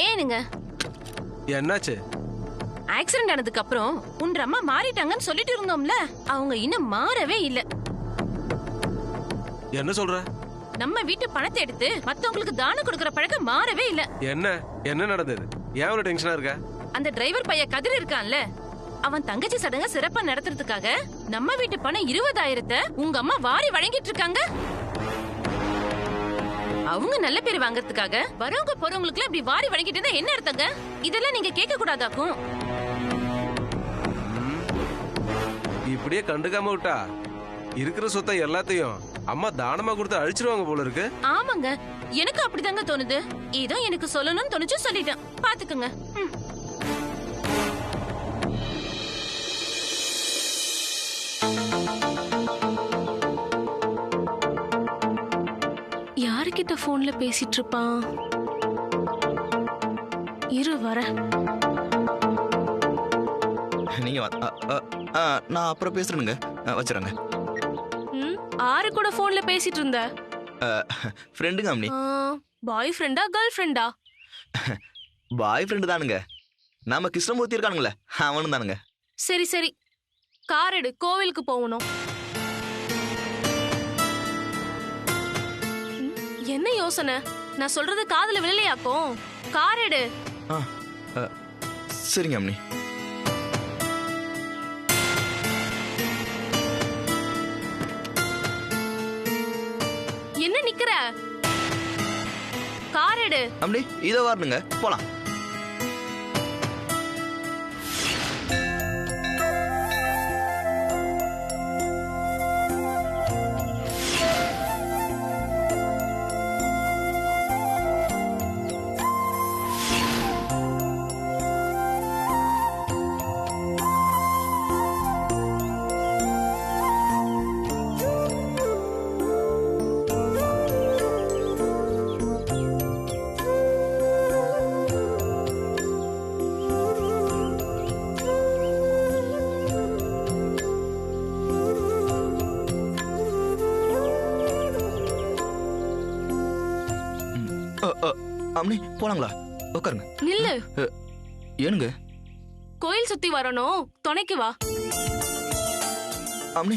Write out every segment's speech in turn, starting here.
ஏனுங்க என்னாச்சு? ஆக்சிடென்ட் ஆனதுக்கு அப்புறம் உன்ற அம்மா மாறிட்டாங்கன்னு சொல்லிட்டு இருந்தோம்ல, அவங்க இன்னும் மாறவே இல்ல. என்ன சொல்ற? நம்ம வீட்டு பணத்தை எடுத்து மத்தவங்களுக்கு தானம் கொடுக்கற பழக்கம் மாறவே இல்ல. என்ன என்ன நடந்தது? ஏன் ஒரு டென்ஷனா இருக்க? அந்த டிரைவர் பைய கதிர் இருக்கான்ல, அவன் தங்கச்சி சடங்க சிறப்பா நடத்துறதுக்காக நம்ம வீட்டு பணம் 20,000 உங்க அம்மா வாரி வழங்கிட்டு இருக்காங்க. அவங்க நல்ல பேர் வாங்கறதுக்காக வரவங்க போறவங்களுக்கு அப்படி வாரி வழங்கிட்டு இருந்தா என்ன அர்த்தங்க? இதெல்லாம் நீங்க கேட்க கூடாதாக்கும். இப்படியே கண்டுக்காம விட்டா இருக்கிற சொத்தை எல்லாத்தையும் அம்மா தானமா கொடுத்து அழிச்சிருவாங்க போல இருக்கு. ஆமாங்க, எனக்கு அப்படிதாங்க தோணுது. ஏதோ எனக்கு சொல்லணும்னு தோணுச்சு, சொல்லிட்டேன். பாத்துக்கங்க. யாருக்கிட்ட போன்ல பேசிட்டு இருப்பான்? இரு வர. நீங்க நான் அப்புறம் பேசுறேனுங்க, வச்சுறேங்க. ஆறு கூட போன்ல பேசிட்டு இருந்த? ஃப்ரெண்டுங்க அம்னி. பாய் ஃப்ரெண்டா கேர்ள் ஃப்ரெண்டா? பாய் ஃப்ரெண்டு தானுங்க. நாம கிருஷ்ணமூர்த்தி இருக்கானுங்களே, அவனும் தானுங்க. சரி சரி, கார் எடு, கோவிலுக்கு போகணும். என்ன யோசனை? நான் சொல்றது காதுல விழலையாக்கும். கார் எடு. சரிங்க அம்னி. என்ன நிக்கிற? கார் எடு. அம்னி இதோ வரணுங்க, போலாம். அம்னி போலாங்களா? உட்காருங்க. நில்லு. ஏனுங்க? கோயில் சுத்தி வரணும், துணைக்கு வா. அம்னி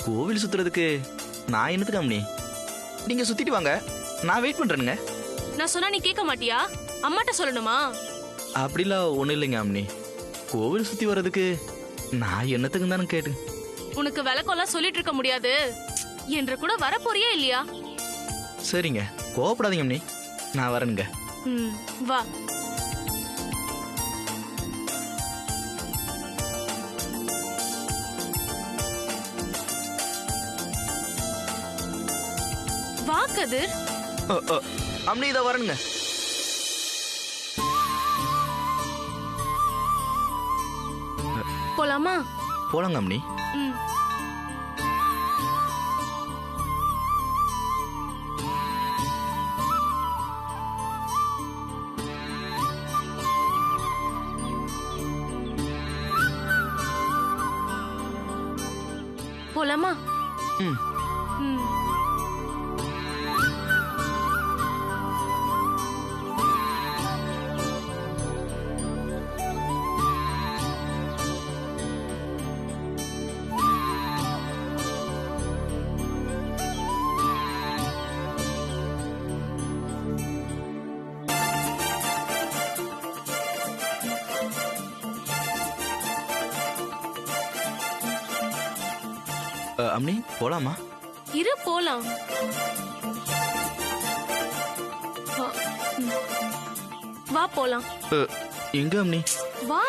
கோவில் சுத்துறதுக்கு நான் என்னத்துக்கு அம்னி? நீங்க சுத்திட்டு வாங்க, நான் வெயிட் பண்றேனுங்க. நான் சொன்னா நீ கேட்க மாட்டியா? அம்மாட்ட சொல்லணுமா? அப்படிலாம் ஒண்ணும் இல்லைங்க அம்னி. கோவில் சுத்தி வர்றதுக்கு நான் என்னத்துக்கு தானே கேட்டு. உனக்கு விளக்கெல்லாம் சொல்லிட்டு இருக்க முடியாது. என்ற கூட வர போறியா இல்லையா? சரிங்க, கோவப்படாதீங்க அம்னி, நான் வரேனுங்க. வா. வா கதிர். அம்னி இதை வரேனுங்க. போலாமா? போலாங்க அம்னி. போலாமா? அம்னி போலாமா? இரு போலாம். வா போலாம். எங்க அம்னி? வா.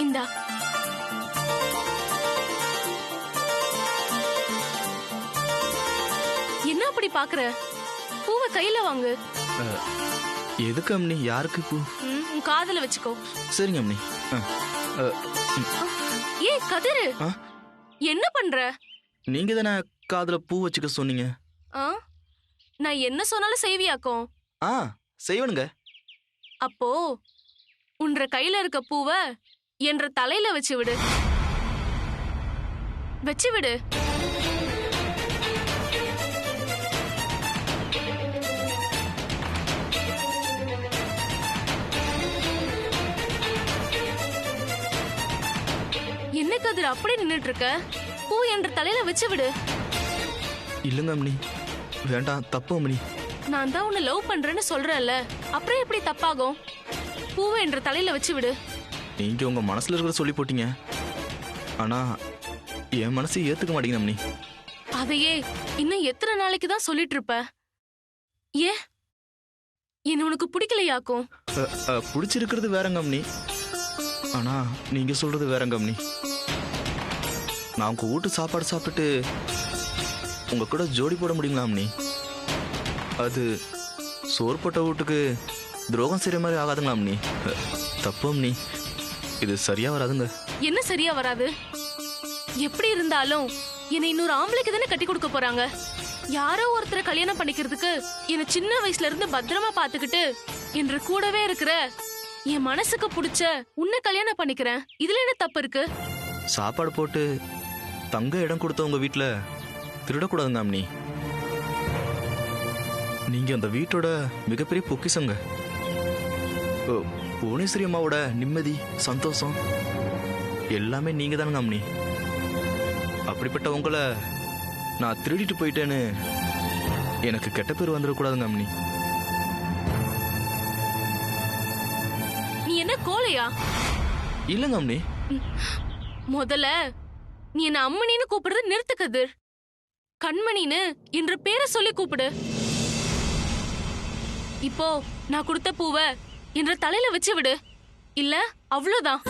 இந்தா. என்ன அப்படி பாக்குற? பூவை கையில வாங்கு. எதுக்கு அம்னி? யாருக்கு பூ? உன் காதுல வச்சுக்கோ. சரிங்க அம்னி. ஏய் கதிரு, என்ன பண்ற? நீங்க தானே காதுல பூ வச்சுக்க சொன்னீங்க. நான் என்ன சொன்னாலும் செய்வியாக்கும். ஆ செய்வனுங்க. அப்போ உன்ற கையில இருக்க பூவை என்ற தலையில வச்சு விடு. வச்சு விடு. என்ன கதிர் அப்படி நின்னுட்டு இருக்க? பூ என்ற தலையில வச்சு விடு. இல்லைங்க அம்மனி, வேண்டாம், தப்பு அம்மனி. நான் தான் உன்னை லவ் பண்றேன்னு சொல்றேன்ல, அப்புறம் எப்படி தப்பாகும்? பூவை என்ற தலையில வச்சு விடு. நீங்க உங்க மனசுல இருக்கிறத சொல்லி போட்டீங்க, ஆனா என் மனசு ஏத்துக்க மாட்டேங்குது அம்மனி. அதையே இன்னும் எத்தனை நாளைக்கு தான் சொல்லிட்டு இருப்ப? ஏன் என்ன உனக்கு பிடிக்கலையாக்கும்? பிடிச்சிருக்கிறது வேறங்க அம்மனி, ஆனா நீங்க சொல்றது வேறங்க அம்மனி. நான் உங்க வீட்டு சாப்பாடு சாப்பிட்டு உங்க கூட ஜோடி போட முடியுங்களா அம்மனி? அது சோறு போட்ட வீட்டுக்கு துரோகம் செய்யற மாதிரி ஆகாதுங்களா அம்மனி? தப்பு அம்மனி, இது சரியா வராதுங்க. என்ன சரியா வராது? எப்படி இருந்தாலும் என்னை இன்னொரு ஆம்பளைக்கு தானே கட்டி கொடுக்க போறாங்க. யாரோ ஒருத்தரை கல்யாணம் பண்ணிக்கிறதுக்கு என்ன சின்ன வயசுல இருந்து பத்திரமா பாத்துக்கிட்டு என்று கூடவே இருக்கிற என் மனசுக்கு பிடிச்ச உன்னை கல்யாணம் பண்ணிக்கிறேன். இதுல என்ன தப்பு இருக்கு? சாப்பாடு போட்டு தங்க இடம் கொடுத்த உங்க வீட்டுல திருடக்கூடாதுங்க அம்மனி. நீங்க அந்த வீட்டோட மிகப்பெரிய பொக்கிஷங்க. புவனேஸ்வரி அம்மாவோட நிம்மதி, சந்தோஷம் எல்லாமே நீங்க தானுங்க அம்மனி. அப்படிப்பட்ட உங்களை நான் திருடிட்டு போயிட்டேன்னு எனக்கு கெட்ட பேர் வந்துடக்கூடாதுங்க அம்மனி. நீ என்ன கோலையா? இல்லைங்க அம்மனி. முதல்ல நீ என்ன அம்மனின்னு கூப்பிடுறது நிறுத்து கதிர். கண்மணின்னு என்ற பேரை சொல்லி கூப்பிடு. இப்போ நான் கொடுத்த பூவை என்ற தலையில வச்சு விடு. இல்ல அவ்வளவுதான்.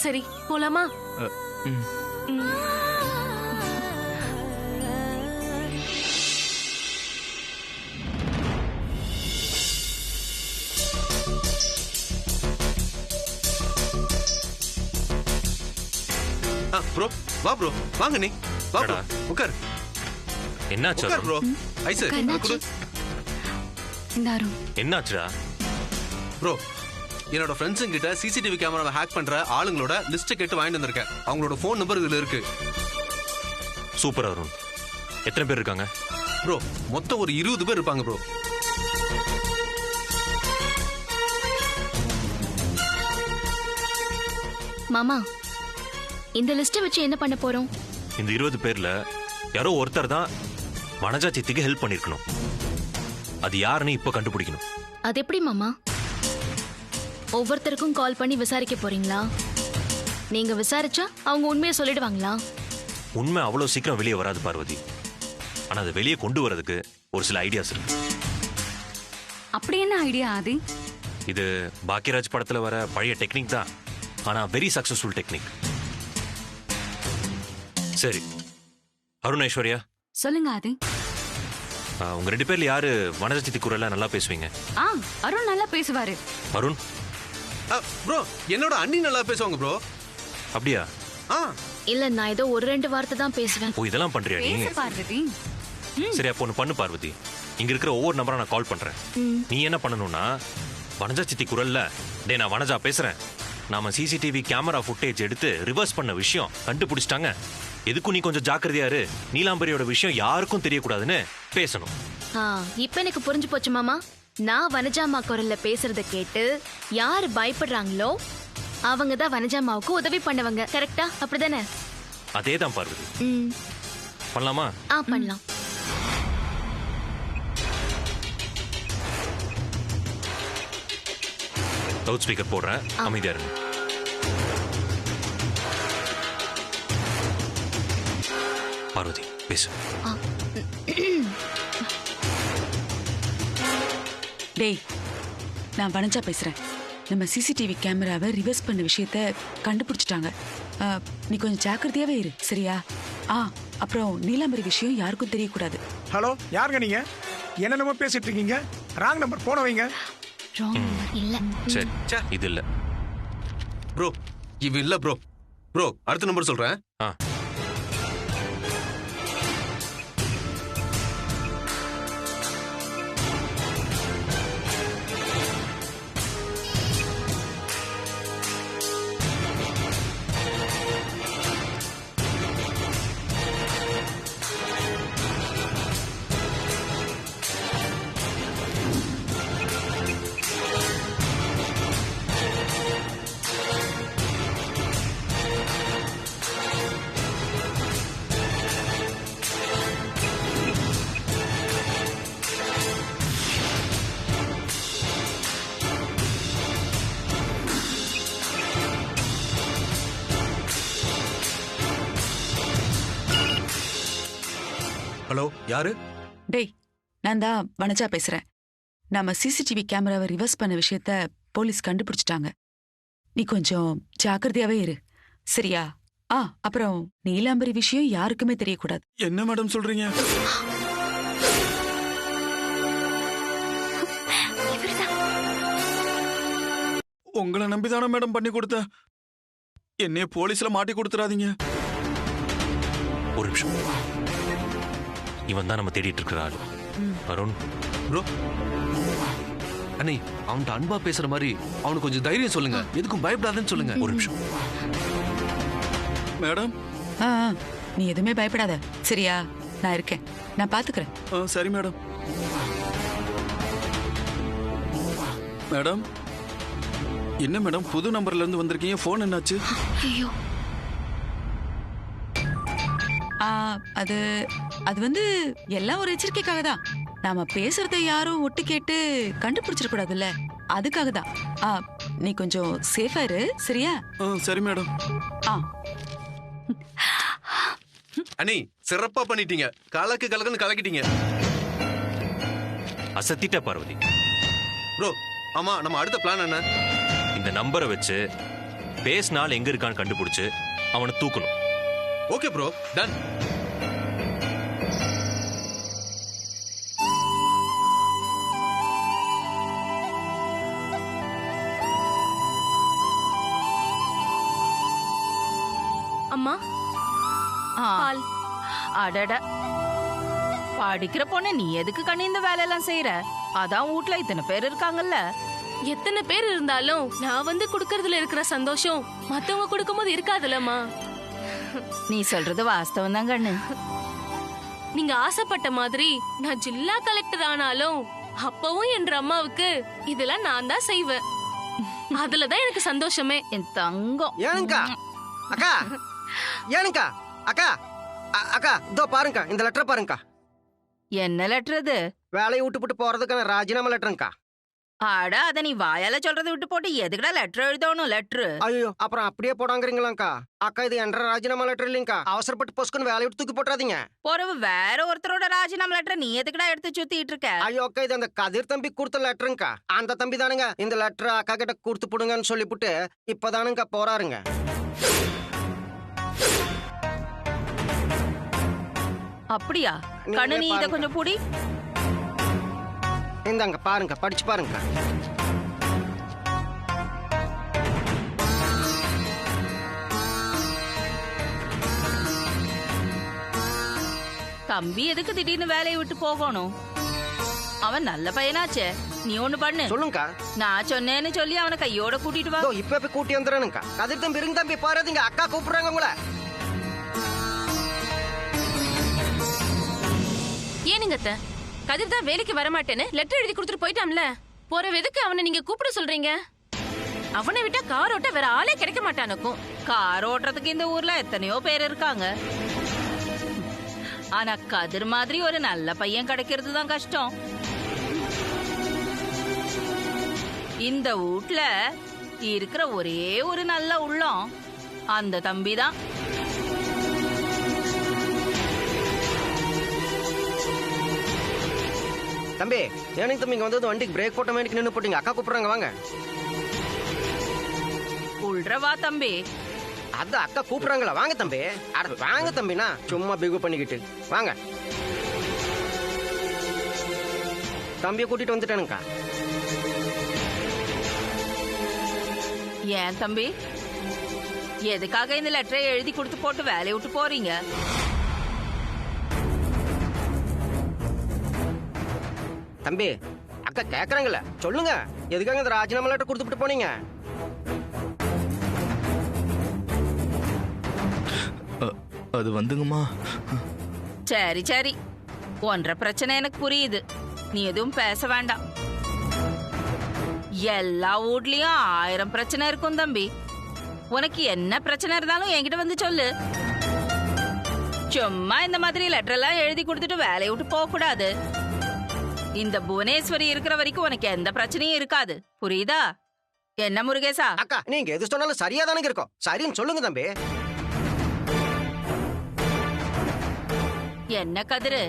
சரி போலாமா? ம். ப்ரோ வா ப்ரோ, வாங்க நீ வா ப்ரோ, உட்கார். என்னாச்சு உட்கார் ப்ரோ. ஐஸ் குடு. என்னாச்சுடா? ப்ரோ, என்னோட ஃப்ரெண்ட்ஸுங்க கிட்ட சிசிடிவி கேமராவை ஹேக் பண்ற ஆளுங்களோட லிஸ்ட் கேட்டு வாங்கிட்டு வந்திருக்கேன். அவங்களோட ஃபோன் நம்பர் இதுல இருக்கு. சூப்பர் அருண். எத்தனை பேர் இருக்காங்க? ப்ரோ மொத்தம் ஒரு 20 பேர் இருப்பாங்க ப்ரோ. மாமா, இந்த லிஸ்ட் வச்சு என்ன பண்ண போறோம்? இந்த 20 பேர்ல யாரோ ஒருத்தர் தான் வனஜா சித்திக்கு ஹெல்ப் பண்ணிருக்கணும். அது யாருன்னு இப்ப கண்டுபிடிக்கணும். அது எப்படி மாமா? ஒவ்வொருத்தருக்கும் கால் பண்ணி விசாரிக்க போறீங்களா? நீங்க விசாரிச்சா அவங்க உண்மையை சொல்லிடுவாங்களா? உண்மை அவ்வளவு சீக்கிரம் வெளியே வராது பார்வதி. ஆனா அதை வெளியே கொண்டு வரதுக்கு ஒரு சில ஐடியாஸ் இருக்கு. அப்படி என்ன ஐடியா ஆதி? இது பாக்கியராஜ் படத்துல வர பழைய டெக்னிக் தான், ஆனா வெரி சக்சஸ்ஃபுல் டெக்னிக். சரி அருண், ஐஸ்வர்யா, சொல்லுங்க ஆதி. உங்க 2 பேர்ல யாரு வனஜா சித்தி குரல்ல நல்லா பேசுவீங்க? அருண் நல்லா பேசுவாரு. அருண் ப்ரோ, என்னோட அண்ணி நல்லா பேசுவாங்க ப்ரோ. அப்படியா? இல்ல, நான் ஏதோ ஒரு 2 வார்த்தை தான் பேசுவேன். ஓ, இதெல்லாம் பண்றியா நீ? பேச பார்வதி. சரி, அப்போ ஒன்று பண்ணு பார்வதி. இங்க இருக்கிற ஒவ்வொரு நம்பரா நான் கால் பண்றேன். நீ என்ன பண்ணணும்னா, வனஜா சித்தி குரல்ல, டே நான் வனஜா பேசுறேன், நாம சிசிடிவி கேமரா ஃபுட்டேஜ் எடுத்து ரிவர்ஸ் பண்ண விஷயம் கண்டுபிடிச்சிட்டாங்க, எதுக்கும் நீ கொஞ்சம் ஜாக்கிரதையா இரு, நீலாம்பரியோட விஷயம் யாருக்கும் தெரியக்கூடாதுன்னு பேசணும். இப்ப எனக்கு புரிஞ்சு போச்சு மாமா. நான் வனஜாமா குரல்ல பேசுறத கேட்டு யாரு பயப்படுறாங்களோ அவங்க தான் வனஜாமாவுக்கு உதவி பண்ணவங்க. கரெக்டா? அப்படிதானே? அதேதான் பார்வதி. பண்ணலாமா? பண்ணலாம். லவுட் ஸ்பீக்கர் போடுறேன், அமைதியா இருங்க. பார்வதி பேசு. டேய், நான் வனஜா பேசுறேன். நம்ம சிசிடிவி கேமராவை ரிவர்ஸ் பண்ண விஷயத்த கண்டுபிடிச்சிட்டாங்க. நீ கொஞ்சம் ஜாக்கிரதையாவே இரு, சரியா? அப்புறம் நீலாம்பரி விஷயம் யாருக்கும் தெரியக்கூடாது. ஹலோ, யாருங்க நீங்க? என்னென்னமோ பேசிட்டு இருக்கீங்க. ராங் நம்பர், போன வைங்க. இல்ல சரி, இது இல்ல ப்ரோ. இவ இல்ல ப்ரோ. ப்ரோ, அடுத்த நம்பர் சொல்றேன். ஹலோ, யாரு? டேய், நான் தான் வனஜா பேசுறேன். நம்ம சிசிடிவி கேமராவை ரிவர்ஸ் பண்ண விஷயத்த போலீஸ் கண்டுபிடிச்சிட்டாங்க. நீ கொஞ்சம் ஜாக்கிரதையாவே இரு, சரியா? அப்புறம் நீலாம்பரி விஷயம் யாருக்குமே தெரியக்கூடாது. என்ன மேடம் சொல்றீங்க? உங்களை நம்பிதானே மேடம் பண்ணி கொடுத்த. என்னைய போலீஸ்ல மாட்டி கொடுத்துறாதீங்க. ஒரு நிமிஷம். இவன் தான் நம்ம தேடிட்டு இருக்கிற ஆளு. அருண் ப்ரோ, அண்ணே, அவன்கிட்ட அன்பா பேசுற மாதிரி அவனுக்கு கொஞ்சம் தைரியம் சொல்லுங்க. எதுக்கும் பயப்படாதன்னு சொல்லுங்க. ஒரு நிமிஷம். மேடம், நீ எதுவுமே பயப்படாத, சரியா? நான் இருக்கேன், நான் பாத்துக்கிறேன். சரி மேடம். மேடம், என்ன மேடம் புது நம்பர்ல இருந்து வந்திருக்கீங்க? போன் என்னாச்சு? ஐயோ, அது வந்து எல்லாம் ஒரு எச்சரிக்கைக்காக தான். நாம பேசுறத யாரும் ஒட்டு கேட்டு கண்டுபிடிச்சிட கூடாதுல்ல, அதுக்காக தான். நீ கொஞ்சம் சேஃபா இரு, சரியா? சரி மேடம். அண்ணி, சிறப்பா பண்ணிட்டீங்க. கலக்குன்னு கலக்கிட்டீங்க. அசத்திட்ட பார்வதி. ப்ரோ, ஆமா, நம்ம அடுத்த பிளான் என்ன? இந்த நம்பரை வச்சு பேசினால் எங்க இருக்கான்னு கண்டுபிடிச்சு அவனை தூக்கணும். Okay bro, done. அம்மா, பால். அடட, படிக்கிற பொண்ணு நீ எதுக்கு கண்ணி இந்த வேலையெல்லாம் செய்யற? அதான் வீட்ல இத்தனை பேர் இருக்காங்கல்ல. எத்தனை பேர் இருந்தாலும் நான் வந்து குடுக்கறதுல இருக்கிற சந்தோஷம் மத்தவங்க கொடுக்கும்போது இருக்காதுல்லம்மா. நீ சொல்றது வாஸ்தவம் தான் கண்ணு. நீங்க ஆசைப்பட்ட மாதிரி நான் ஜில்லா கலெக்டர் ஆனாலும் அப்பவும் என்ற அம்மாவுக்கு இதெல்லாம் நான் தான் செய்வேன். அதுலதான் எனக்கு சந்தோஷமே. என் தங்கம். ஏனுங்கா அக்கா, ஏனுங்கா அக்கா, அக்கா இதோ பாருங்கக்கா, இந்த லெட்டர் பாருங்கக்கா. என்ன லெட்டர் இது? வேலையை விட்டு போட்டு போறதுக்கான ராஜினாமா லெட்டருங்கக்கா. ஆட, அத நீ வாயால சொல்றதை விட்டு போட்டு எதுக்குடா லெட்டர் எழுதணும்? லெட்டர் ஐயோ, அப்புறம் அப்படியே போடாங்கிறீங்களாக்கா? அக்கா, இது என்ற ராஜினாமா லெட்டர் இல்லைங்கக்கா. அவசரப்பட்டு பொஸ்குன்னு வேலையை விட்டு தூக்கி போட்டுறாதீங்க. போறவு வேற ஒருத்தரோட ராஜினாமா லெட்டர் நீ எதுக்குடா எடுத்து சுத்திட்டு இருக்க? ஐயோ அக்கா, இது அந்த கதிர் தம்பி கொடுத்த லெட்டருங்கக்கா. அந்த தம்பி தானுங்க இந்த லெட்டர் அக்கா கிட்ட கொடுத்து போடுங்கன்னு சொல்லிவிட்டு இப்பதானுங்க போறாருங்க. அப்படியா? கண்ணு, நீ இத கொஞ்சம் பூடி. இந்தாங்க பாருங்க, படிச்சு பாருங்க. தம்பி எதுக்கு திடீர்னு வேலையை விட்டு போகணும்? அவன் நல்ல பையனாச்சே. நீ ஒண்ணு பண்ணு. சொல்லுங்கக்கா. நான் சொன்னேன்னு சொல்லி அவனை கையோட கூட்டிட்டு வா. இப்ப போய் கூட்டி வந்துடுறேனுக்கா. கதிர் தம்பி இருங்க தம்பி, பாருங்க அக்கா கூப்பிடுறாங்க உங்களை. ஏனுங்க அத்தை, கதிர் தான் வேலைக்கு வரமாட்டேன்னு லெட்டர் எழுதி கொடுத்துட்டு போயிட்டான்ல. போற எதுக்கு அவனை நீங்க கூப்பிட சொல்றீங்க? அவனை விட்டா கார் ஓட்ட வேற ஆளே கிடைக்க மாட்டானுக்கும். கார் ஓட்டுறதுக்கு இந்த ஊர்ல எத்தனையோ பேர் இருக்காங்க. ஆனா கதிர் மாதிரி ஒரு நல்ல பையன் கிடைக்கிறது தான் கஷ்டம். இந்த வீட்ல இருக்கிற ஒரே ஒரு நல்ல உள்ளம் அந்த தம்பி தான். தம்பி, ஏனுங்க தம்பி இங்க வந்து வண்டிக்கு பிரேக் போட்ட மாதிரி நின்று போட்டீங்க. அக்கா கூப்பிடுறாங்க, வாங்க. உள்றவா தம்பி. அத அக்கா கூப்பிடுறாங்களா? வாங்க தம்பி. அட வாங்க தம்பினா சும்மா பிகு பண்ணிக்கிட்டு வாங்க. தம்பியை கூட்டிட்டு வந்துட்டேனுக்கா. ஏன் தம்பி, எதுக்காக இந்த லெட்டரை எழுதி கொடுத்து போட்டு வேலையை விட்டு போறீங்க? தம்பி அக்கா கேக்குறாங்கல்ல, சொல்லுங்க எதுக்காக இந்த ராஜினாமா லெட்டர் கொடுத்துட்டு போனீங்க? அது வந்துங்கம்மா. சரி சரி, ஒன்றரை பிரச்சனை எனக்கு புரியுது. நீ எதுவும் பேச வேண்டாம். எல்லா வீட்லயும் 1000 பிரச்சனை இருக்கும் தம்பி. உனக்கு என்ன பிரச்சனை இருந்தாலும் என்கிட்ட வந்து சொல்லு. சும்மா இந்த மாதிரி லெட்டர் எல்லாம் எழுதி கொடுத்துட்டு வேலையை விட்டு போக கூடாது. இந்த புவனேஸ்வரி இருக்கிற வரைக்கும் உனக்கு எந்த பிரச்சனையும் இருக்காது. புரியுதா? என்ன முருகேசா? அக்கா நீங்க எது சொன்னாலும் சரியா தானே இருக்கும். சரின்னு சொல்லுங்க தம்பி. என்ன கதிரு,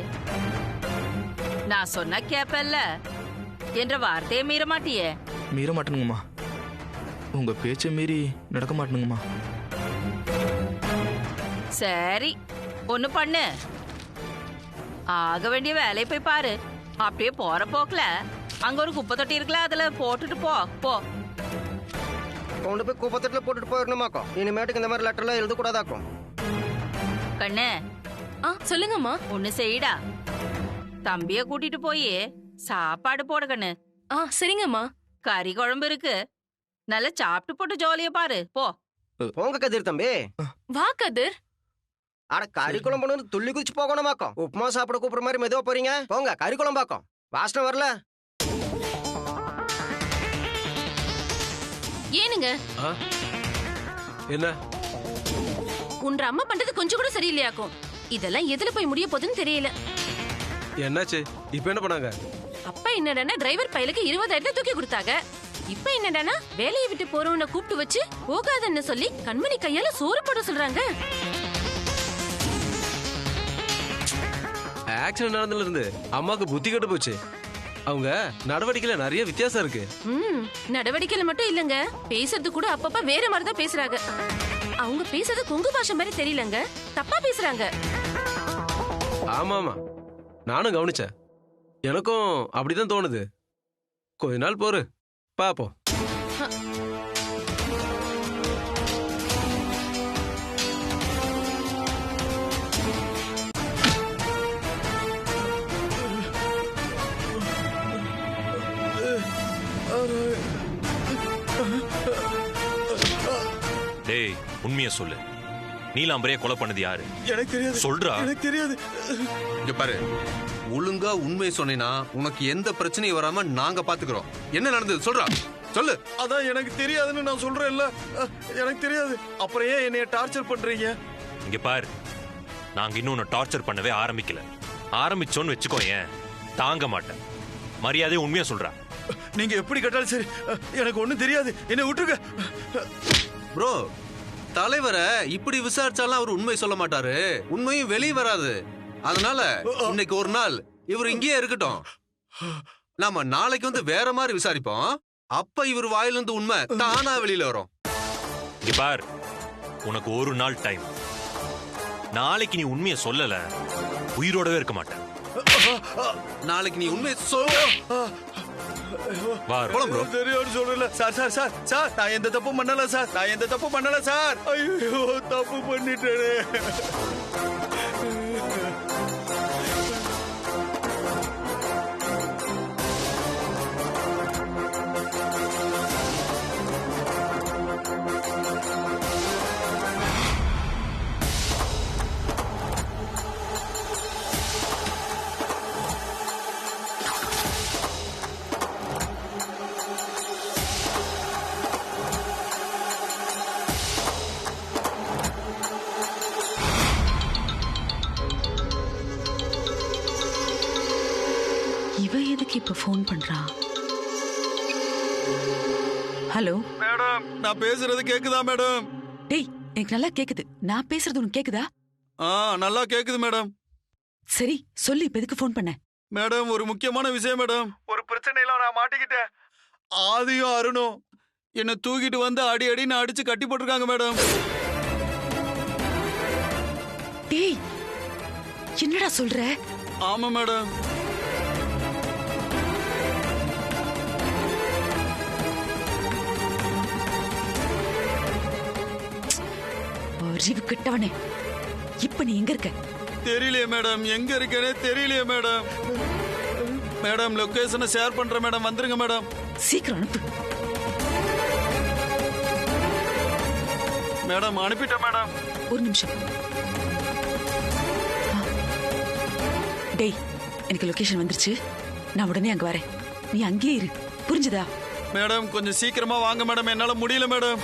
நான் சொன்ன கேப்பல்ல என்ற வார்த்தையை மீற மாட்டியே? மீற மாட்டேனுங்கம்மா. உங்க பேச்சை மீறி நடக்க மாட்டேனுங்கம்மா. சரி, ஒண்ணு பண்ணு. ஆக வேண்டிய வேலையை போய் பாரு. அப்படியே போற போக்குல அங்க ஒரு குப்பை தொட்டி இருக்குல்ல, அதுல போட்டுட்டு போ. போ கொண்டு போய் குப்பத்தட்டுல போட்டுட்டு போயிடணுமாக்கோ. இனிமேட்டுக்கு இந்த மாதிரி லெட்டர் எல்லாம் எழுதக்கூடாதாக்கும். கண்ணு, சொல்லுங்கம்மா. ஒண்ணு செய்டா, தம்பிய கூட்டிட்டு போய் சாப்பாடு போடு கண்ணு. சரிங்கம்மா. கறி குழம்பு இருக்கு, நல்லா சாப்பிட்டு போட்டு ஜாலியா பாரு. போ போங்க கதிர் தம்பி. வா கதிர். அட கறி குழம்பு வந்து துள்ளி குதிச்சு போகணுமாக்கும். உப்புமா சாப்பிட கூப்பிடுற மாதிரி மெதுவா போறீங்க. போங்க கறி குழம்பாக்கும். வாசனை வரல. ஏனுங்க என்ன உன்ற அம்மா பண்றது கொஞ்சம் கூட சரியில்லையாக்கும். இதெல்லாம் எதுல போய் முடிய போகுதுன்னு தெரியல. என்னாச்சு? இப்ப என்ன பண்ணாங்க? அப்பா என்னடானா டிரைவர் பையலுக்கு 20,000 தூக்கி கொடுத்தாங்க. இப்ப என்னடானா வேலையை விட்டு போறவனை கூப்பிட்டு வச்சு போகாதன்னு சொல்லி கண்மணி கையால சோறு போட சொல்றாங்க. ஆக்சிடென்ட் நடந்ததுல இருந்து அம்மாக்கு புத்தி கெட்டு போச்சு. அவங்க நடவடிக்கையில நிறைய வித்தியாசம் இருக்கு. நடவடிக்கையில மட்டும் இல்லங்க, பேசுறது கூட அப்பப்ப வேற மாதிரி தான் பேசுறாங்க. அவங்க பேசுறது கொங்கு பாஷை மாதிரி தெரியலங்க, தப்பா பேசுறாங்க. ஆமா ஆமா, நானும் கவனிச்சேன். எனக்கும் அப்படிதான் தோணுது. கொஞ்ச நாள் போரு, பாப்போம். டேய், உண்மையை சொல்லு. நீலாம்பரைய கொலை பண்ணது யாரு? எனக்கு தெரியாது. சொல்றா. எனக்கு தெரியாது. இங்க பாரு, ஒழுங்கா உண்மை சொன்னேனா உனக்கு எந்த பிரச்சனையும் வராம நாங்க பாத்துக்கிறோம். என்ன நடந்தது சொல்றா, சொல்லு. அதான் எனக்கு தெரியாதுன்னு நான் சொல்றேன்ல. எனக்கு தெரியாது. அப்புறம் ஏன் என்னைய டார்ச்சர் பண்றீங்க? இங்க பாரு, நாங்க இன்னும் டார்ச்சர் பண்ணவே ஆரம்பிக்கல. ஆரம்பிச்சோன்னு வச்சுக்கோ, ஏன் தாங்க மாட்டேன். மரியாதை உண்மையா சொல்றா. நீங்க எப்படி கேட்டாலும் சரி, எனக்கு ஒண்ணும் தெரியாது. என்ன விட்டுருங்க. ப்ரோ, தலைவரை இப்படி விசாரிச்சாலும் அவர் உண்மை சொல்ல மாட்டாரு. உண்மையும் வெளியே வராது. அதனால இன்னைக்கு ஒரு நாள் இவர் இங்கேயே இருக்கட்டும். நாம நாளைக்கு வந்து வேற மாதிரி விசாரிப்போம். அப்ப இவர் வாயிலிருந்து உண்மை தானா வெளியில வரும். இங்க பார், உனக்கு ஒரு நாள் டைம். நாளைக்கு நீ உண்மையை சொல்லல, உயிரோடவே இருக்க மாட்டேன். நாளைக்கு நீ உண்மையை சொல்ல. தெரியும் சொல்றல சார். சார் சார் சார், நான் எந்த தப்பு பண்ணல சார். நான் எந்த தப்பு பண்ணல சார். ஐயோ, தப்பு பண்ணிட்டேனே. இவ எதுக்கு இப்ப போன் பண்றா? ஹலோ மேடம், நான் பேசுறது கேக்குதா மேடம்? டேய், எனக்கு நல்லா கேக்குது. நான் பேசுறது உனக்கு கேக்குதா? நல்லா கேக்குது மேடம். சரி சொல்லு, இப்ப எதுக்கு போன் பண்ண? மேடம், ஒரு முக்கியமான விஷயம் மேடம். ஒரு பிரச்சனையில நான் மாட்டிக்கிட்டேன். ஆதியும் அருணும் என்ன தூக்கிட்டு வந்து அடி அடின்னு அடிச்சு கட்டி போட்டிருக்காங்க மேடம். டேய் என்னடா சொல்ற? ஆமா மேடம். அறிவு கெட்டவனே, இப்ப நீ எங்க இருக்க? தெரியலையே மேடம், எங்க இருக்கேனே தெரியலையே மேடம். மேடம் லொகேஷனை ஷேர் பண்றேன் மேடம், வந்துருங்க மேடம். சீக்கிரம் அனுப்பு. மேடம் அனுப்பிட்டேன் மேடம். ஒரு நிமிஷம். டேய் எனக்கு லொகேஷன் வந்துருச்சு, நான் உடனே அங்க வரேன். நீ அங்கேயே இரு, புரிஞ்சுதா? மேடம் கொஞ்சம் சீக்கிரமா வாங்க மேடம், என்னால முடியல மேடம்.